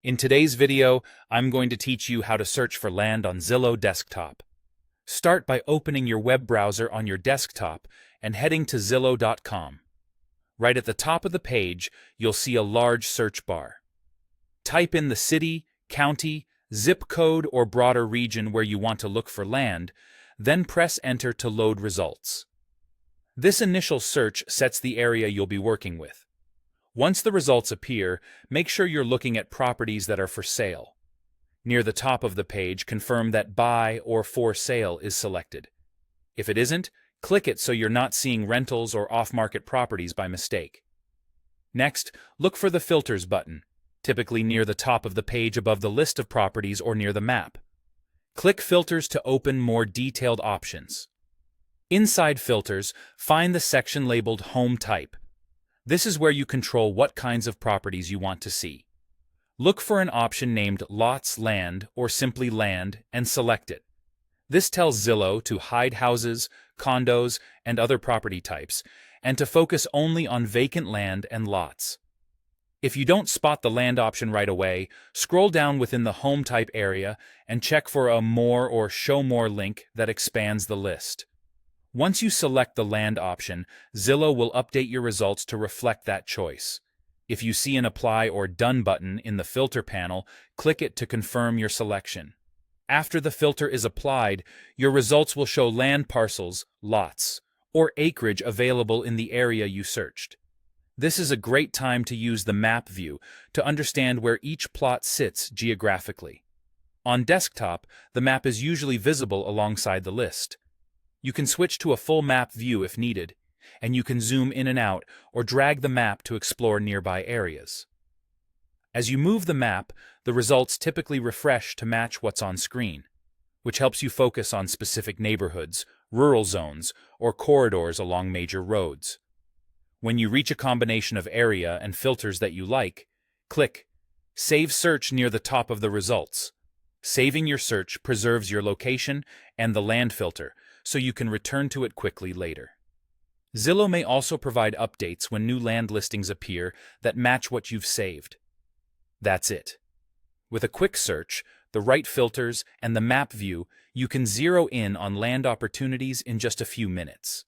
In today's video, I'm going to teach you how to search for land on Zillow desktop. Start by opening your web browser on your desktop and heading to Zillow.com. Right at the top of the page, you'll see a large search bar. Type in the city, county, zip code, or broader region where you want to look for land, then press Enter to load results. This initial search sets the area you'll be working with. Once the results appear, make sure you're looking at properties that are for sale. Near the top of the page, confirm that Buy or For Sale is selected. If it isn't, click it so you're not seeing rentals or off-market properties by mistake. Next, look for the Filters button, typically near the top of the page above the list of properties or near the map. Click Filters to open more detailed options. Inside Filters, find the section labeled Home Type. This is where you control what kinds of properties you want to see. Look for an option named Lots Land or simply Land and select it. This tells Zillow to hide houses, condos, and other property types, and to focus only on vacant land and lots. If you don't spot the land option right away, scroll down within the Home Type area and check for a More or Show More link that expands the list. Once you select the land option, Zillow will update your results to reflect that choice. If you see an Apply or Done button in the filter panel, click it to confirm your selection. After the filter is applied, your results will show land parcels, lots, or acreage available in the area you searched. This is a great time to use the map view to understand where each plot sits geographically. On desktop, the map is usually visible alongside the list. You can switch to a full map view if needed, and you can zoom in and out or drag the map to explore nearby areas. As you move the map, the results typically refresh to match what's on screen, which helps you focus on specific neighborhoods, rural zones, or corridors along major roads. When you reach a combination of area and filters that you like, click Save Search near the top of the results. Saving your search preserves your location and the land filter, so you can return to it quickly later. Zillow may also provide updates when new land listings appear that match what you've saved. That's it. With a quick search, the right filters, and the map view, you can zero in on land opportunities in just a few minutes.